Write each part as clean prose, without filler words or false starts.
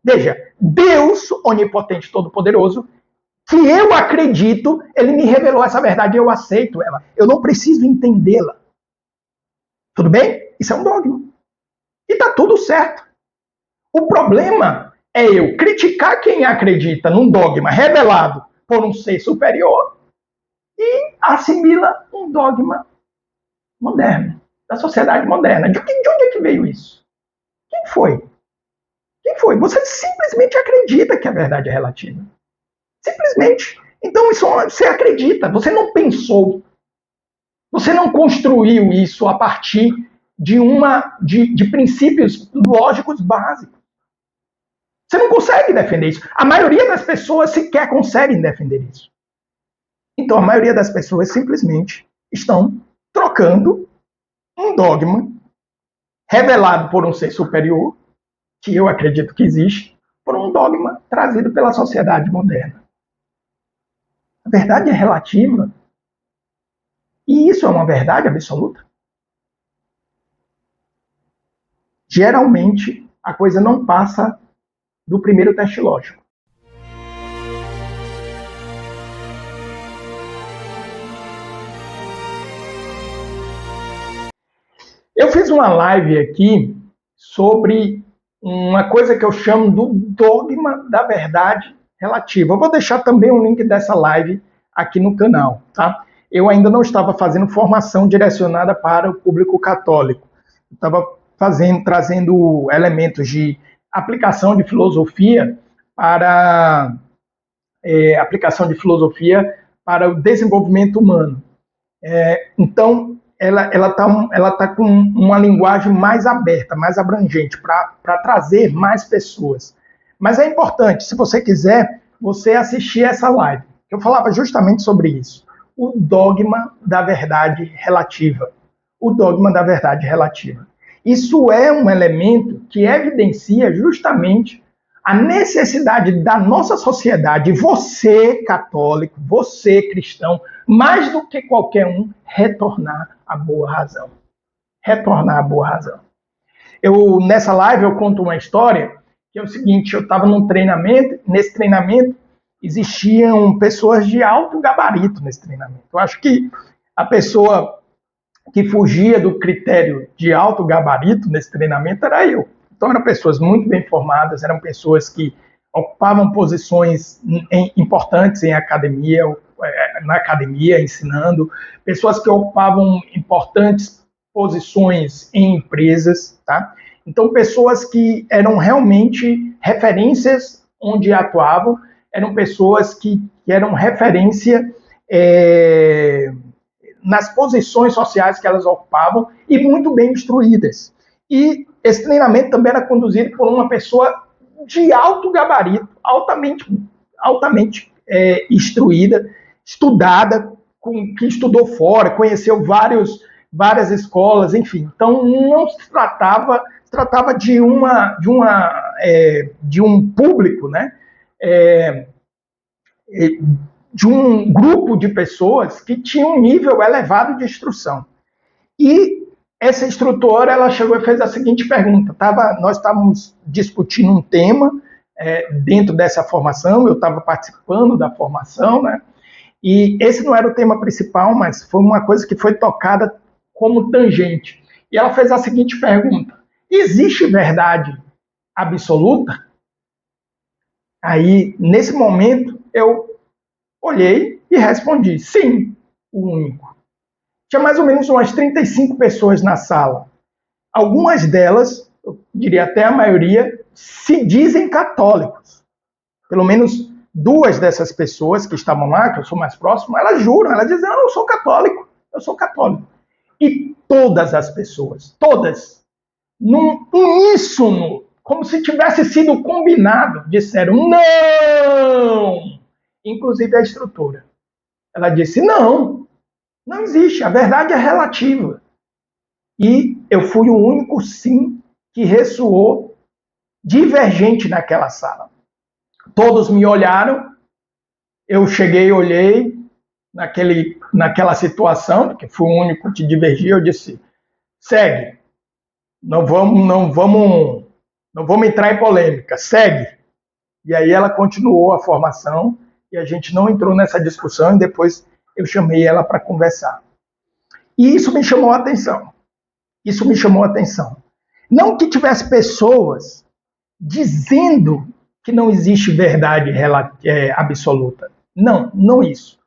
Veja, Deus, onipotente, todo-poderoso, que eu acredito, ele me revelou essa verdade e eu aceito ela. Eu não preciso entendê-la. Tudo bem? Isso é um dogma. E está tudo certo. O problema é eu criticar quem acredita num dogma revelado por um ser superior e assimila um dogma moderno, da sociedade moderna. De onde é que veio isso? Quem foi? Quem foi? Você simplesmente acredita que a verdade é relativa. Simplesmente. Então, isso você acredita, você não pensou. Você não construiu isso a partir de princípios lógicos básicos. Você não consegue defender isso. A maioria das pessoas sequer conseguem defender isso. Então, a maioria das pessoas simplesmente estão trocando um dogma revelado por um ser superior, que eu acredito que existe, por um dogma trazido pela sociedade moderna. A verdade é relativa. E isso é uma verdade absoluta? Geralmente, a coisa não passa do primeiro teste lógico. Eu fiz uma live aqui sobre uma coisa que eu chamo do dogma da verdade relativa. Eu vou deixar também o link dessa live aqui no canal, tá? Eu ainda não estava fazendo formação direcionada para o público católico. Eu estava trazendo elementos de aplicação de filosofia para o desenvolvimento humano. Então, ela tá com uma linguagem mais aberta, mais abrangente, para trazer mais pessoas. Mas é importante, se você quiser, você assistir essa live. Eu falava justamente sobre isso. O dogma da verdade relativa. O dogma da verdade relativa. Isso é um elemento que evidencia justamente a necessidade da nossa sociedade, você católico, você cristão, mais do que qualquer um, retornar à boa razão. Retornar à boa razão. Nessa live eu conto uma história, que é o seguinte, eu estava num treinamento, nesse treinamento existiam pessoas de alto gabarito nesse treinamento. Eu acho que a pessoa que fugia do critério de alto gabarito nesse treinamento era eu. Então eram pessoas muito bem formadas, eram pessoas que ocupavam posições importantes na academia, ensinando, pessoas que ocupavam importantes posições em empresas, tá? Então pessoas que eram realmente referências onde atuavam, eram pessoas que eram referência nas posições sociais que elas ocupavam e muito bem instruídas. E esse treinamento também era conduzido por uma pessoa de alto gabarito, altamente instruída, estudada, que estudou fora, conheceu várias escolas, enfim. Então, não se tratava de um público, né? De um grupo de pessoas que tinha um nível elevado de instrução. E essa instrutora, ela chegou e fez a seguinte pergunta. Nós estávamos discutindo um tema dentro dessa formação, eu estava participando da formação, né? E esse não era o tema principal, mas foi uma coisa que foi tocada como tangente. E ela fez a seguinte pergunta: existe verdade absoluta? Aí, nesse momento, eu olhei e respondi: sim, o único. Tinha mais ou menos umas 35 pessoas na sala. Algumas delas, eu diria até a maioria, se dizem católicos. Pelo menos 2 dessas pessoas que estavam lá, que eu sou mais próximo, elas juram, elas dizem: eu sou católico. E todas as pessoas, todas, num uníssono, como se tivesse sido combinado, disseram: não! Inclusive a instrutora. Ela disse: não existe, a verdade é relativa. E eu fui o único sim que ressoou divergente naquela sala. Todos me olharam, eu cheguei e olhei naquela situação, porque fui o único que divergia, eu disse: segue, não vamos entrar em polêmica, segue. E aí ela continuou a formação e a gente não entrou nessa discussão e depois eu chamei ela para conversar. E isso me chamou a atenção. Isso me chamou a atenção. Não que tivesse pessoas dizendo que não existe verdade absoluta. Não, não isso.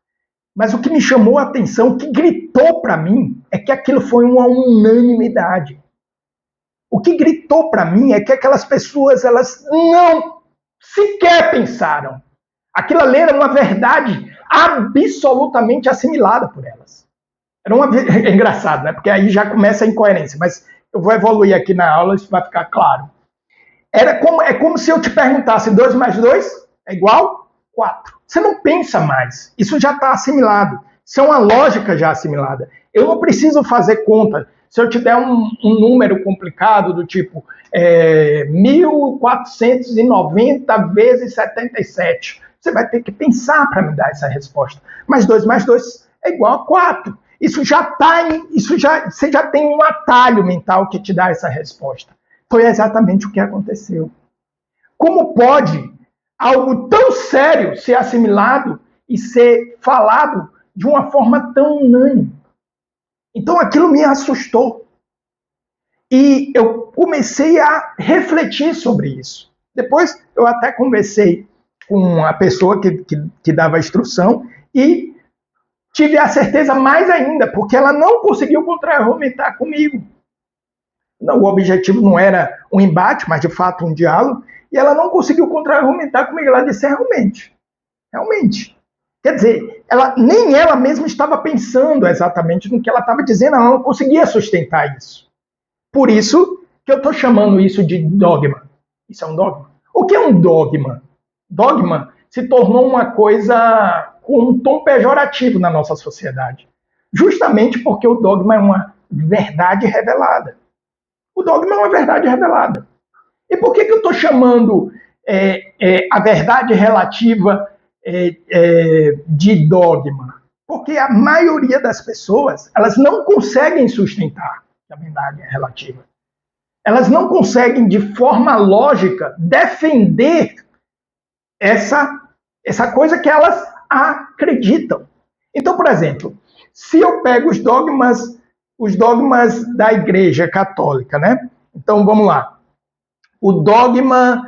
Mas o que me chamou a atenção, o que gritou para mim, é que aquilo foi uma unanimidade. O que gritou para mim é que aquelas pessoas, elas não sequer pensaram. Aquilo ali era uma verdade absolutamente assimilada por elas. É engraçado, né? Porque aí já começa a incoerência, mas eu vou evoluir aqui na aula, isso vai ficar claro. É como se eu te perguntasse 2 mais 2 é igual 4. Você não pensa mais. Isso já está assimilado. Isso é uma lógica já assimilada. Eu não preciso fazer conta. Se eu te der um número complicado do tipo 1490 vezes 77, você vai ter que pensar para me dar essa resposta. Mas 2 mais 2 é igual a 4. Você já tem um atalho mental que te dá essa resposta. Foi exatamente o que aconteceu. Como pode algo tão sério ser assimilado e ser falado de uma forma tão unânime? Então aquilo me assustou. E eu comecei a refletir sobre isso. Depois eu até conversei com a pessoa que dava a instrução e tive a certeza mais ainda, porque ela não conseguiu contra-argumentar comigo. O objetivo não era um embate, mas de fato um diálogo, e ela não conseguiu contra-argumentar comigo. Ela disse, realmente. Quer dizer, nem ela mesma estava pensando exatamente no que ela estava dizendo, ela não conseguia sustentar isso. Por isso que eu estou chamando isso de dogma. Isso é um dogma. O que é um dogma? Dogma se tornou uma coisa com um tom pejorativo na nossa sociedade. Justamente porque o dogma é uma verdade revelada. O dogma é uma verdade revelada. E por que eu estou chamando a verdade relativa de dogma? Porque a maioria das pessoas, elas não conseguem sustentar a verdade relativa. Elas não conseguem, de forma lógica, defender essa coisa que elas acreditam. Então, por exemplo, se eu pego os dogmas da Igreja Católica, né? Então, vamos lá. O dogma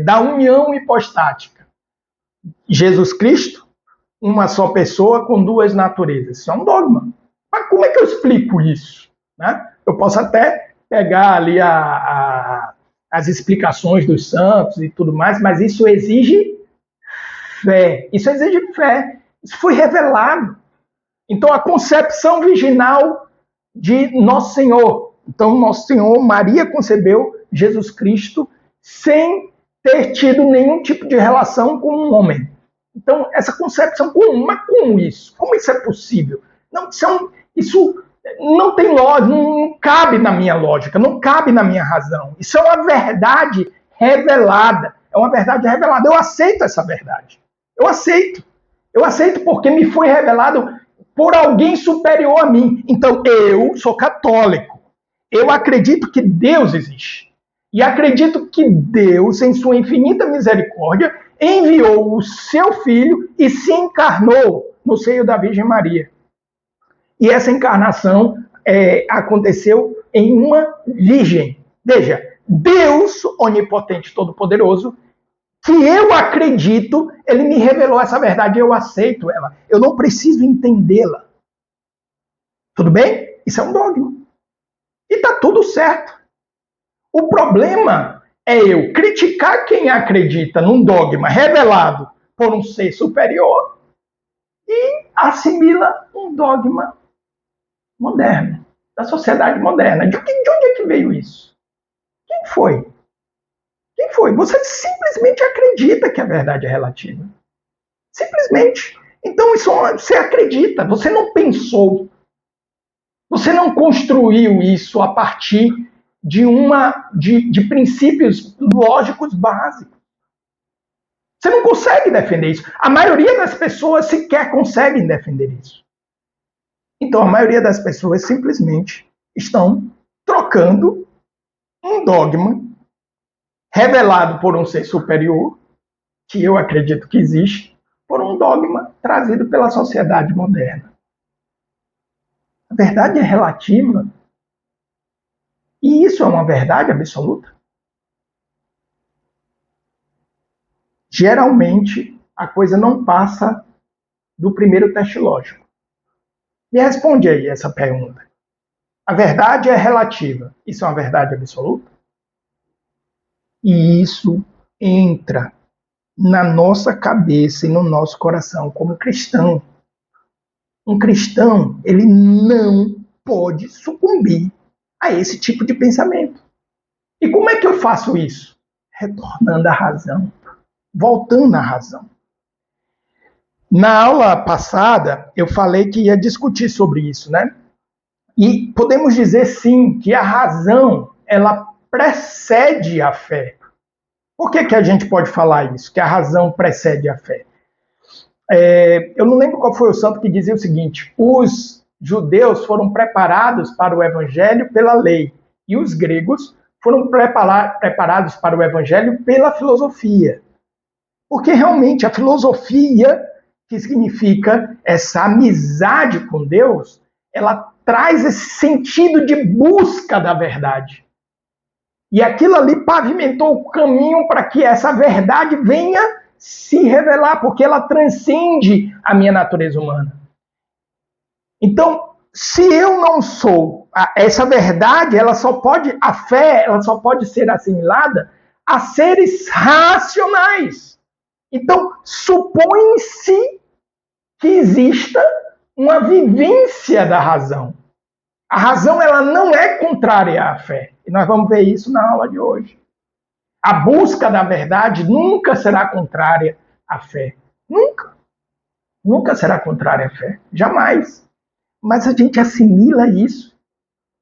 da união hipostática. Jesus Cristo, uma só pessoa com 2 naturezas. Isso é um dogma. Mas como é que eu explico isso? Né? Eu posso até pegar ali as explicações dos santos e tudo mais, mas isso exige fé. Isso exige fé. Isso foi revelado. Então, a concepção virginal de Nosso Senhor. Então, Nosso Senhor, Maria concebeu Jesus Cristo sem ter tido nenhum tipo de relação com um homem. Então, essa concepção comum, mas como isso? Como isso é possível? Não, isso não tem lógica, não cabe na minha lógica, não cabe na minha razão. Isso é uma verdade revelada. É uma verdade revelada. Eu aceito essa verdade. Eu aceito. Eu aceito porque me foi revelado por alguém superior a mim. Então, eu sou católico. Eu acredito que Deus existe. E acredito que Deus, em sua infinita misericórdia, enviou o seu Filho e se encarnou no seio da Virgem Maria. E essa encarnação aconteceu em uma virgem. Veja, Deus, onipotente, todo-poderoso, que eu acredito, ele me revelou essa verdade e eu aceito ela. Eu não preciso entendê-la. Tudo bem? Isso é um dogma. E está tudo certo. O problema é eu criticar quem acredita num dogma revelado por um ser superior e assimila um dogma moderno, da sociedade moderna. De onde é que veio isso? Quem foi? Quem foi? Você simplesmente acredita que a verdade é relativa. Simplesmente. Então, isso você acredita, você não pensou. Você não construiu isso a partir de princípios lógicos básicos. Você não consegue defender isso. A maioria das pessoas sequer conseguem defender isso. Então, a maioria das pessoas simplesmente estão trocando um dogma revelado por um ser superior, que eu acredito que existe, por um dogma trazido pela sociedade moderna. A verdade é relativa. E isso é uma verdade absoluta? Geralmente, a coisa não passa do primeiro teste lógico. Me responde aí essa pergunta. A verdade é relativa. Isso é uma verdade absoluta? E isso entra na nossa cabeça e no nosso coração como cristão. Um cristão, ele não pode sucumbir a esse tipo de pensamento. E como é que eu faço isso? Retornando à razão, voltando à razão. Na aula passada, eu falei que ia discutir sobre isso, né? E podemos dizer, sim, que a razão, ela precede a fé. Por que a gente pode falar isso, que a razão precede a fé? Eu não lembro qual foi o santo que dizia o seguinte: os judeus foram preparados para o evangelho pela lei, e os gregos foram preparados para o evangelho pela filosofia. Porque realmente a filosofia, que significa essa amizade com Deus, ela traz esse sentido de busca da verdade. E aquilo ali pavimentou o caminho para que essa verdade venha se revelar, porque ela transcende a minha natureza humana. Então, se eu não sou essa verdade, a fé, ela só pode ser assimilada a seres racionais. Então, supõe-se que exista uma vivência da razão. A razão, ela não é contrária à fé. E nós vamos ver isso na aula de hoje. A busca da verdade nunca será contrária à fé. Nunca. Nunca será contrária à fé. Jamais. Mas a gente assimila isso.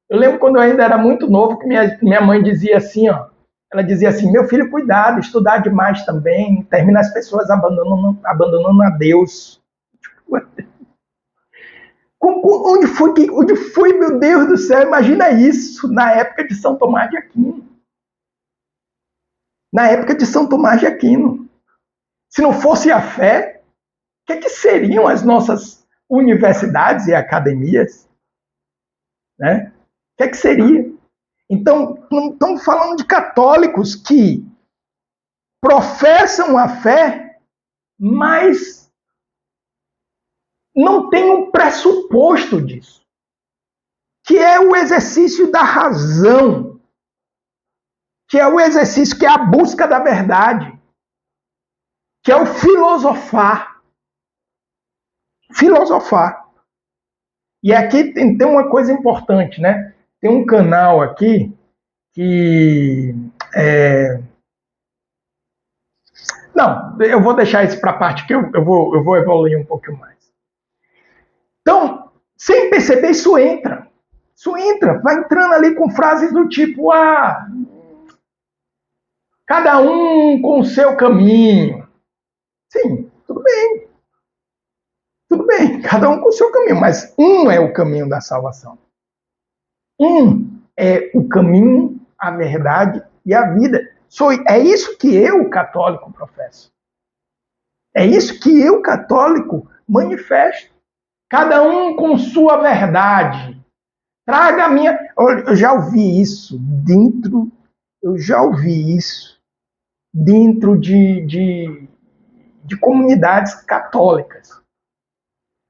Eu lembro quando eu ainda era muito novo, que minha mãe dizia assim, ó. Ela dizia assim: meu filho, cuidado, estudar demais também, termina as pessoas abandonando a Deus. Onde foi, meu Deus do céu? Imagina isso na época de São Tomás de Aquino. Na época de São Tomás de Aquino. Se não fosse a fé, o que seriam as nossas universidades e academias? Né? O que seria? Então, não estamos falando de católicos que professam a fé, mas não tem um pressuposto disso, que é o exercício da razão, que é o exercício, que é a busca da verdade, que é o filosofar. Filosofar. E aqui tem uma coisa importante, né? Tem um canal aqui que... Não, eu vou deixar isso para a parte que eu vou evoluir um pouquinho mais. Então, sem perceber, isso entra. Isso entra, vai entrando ali com frases do tipo: cada um com o seu caminho. Sim, tudo bem. Tudo bem, cada um com o seu caminho, mas um é o caminho da salvação. Um é o caminho, a verdade e a vida. É isso que eu, católico, professo. É isso que eu, católico, manifesto. Cada um com sua verdade. Traga a minha... Eu já ouvi isso dentro de comunidades católicas.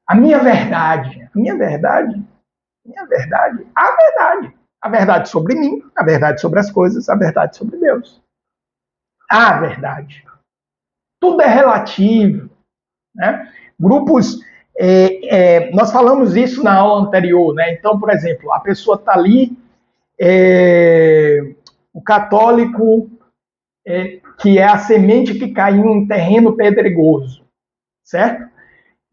A verdade, a verdade sobre mim, a verdade sobre as coisas, a verdade sobre Deus. A verdade. Tudo é relativo, né? Grupos, nós falamos isso na aula anterior, né? Então, por exemplo, a pessoa está ali, o católico, que é a semente que caiu em terreno pedregoso, certo?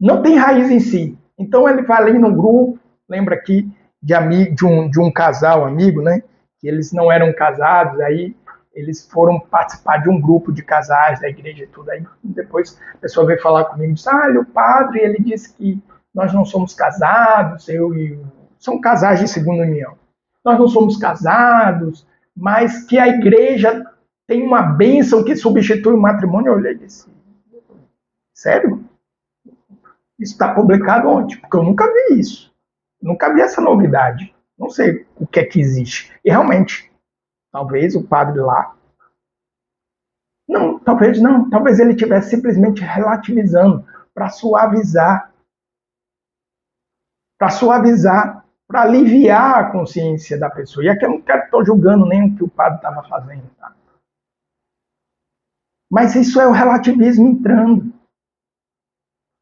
Não tem raiz em si. Então ele vai ali no grupo, lembra aqui de um casal amigo, né? Que eles não eram casados, aí eles foram participar de um grupo de casais da igreja e tudo. Aí depois a pessoa veio falar comigo e disse: o padre, ele disse que nós não somos casados, são casais de segunda união. Nós não somos casados, mas que a igreja tem uma bênção que substitui o matrimônio. Eu olhei e disse, sério? Isso está publicado onde? Porque eu nunca vi isso. Nunca vi essa novidade. Não sei o que é que existe. E realmente, talvez o padre lá... Não, talvez não. Talvez ele estivesse simplesmente relativizando para suavizar. Para aliviar a consciência da pessoa. E aqui eu não estou julgando nem o que o padre estava fazendo. Tá? Mas isso é o relativismo entrando.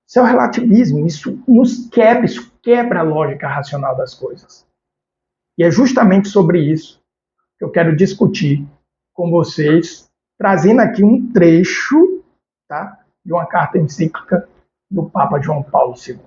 Isso é o relativismo. Isso nos quebra, isso quebra a lógica racional das coisas. E é justamente sobre isso que eu quero discutir com vocês, trazendo aqui um trecho, tá, de uma carta encíclica do Papa João Paulo II.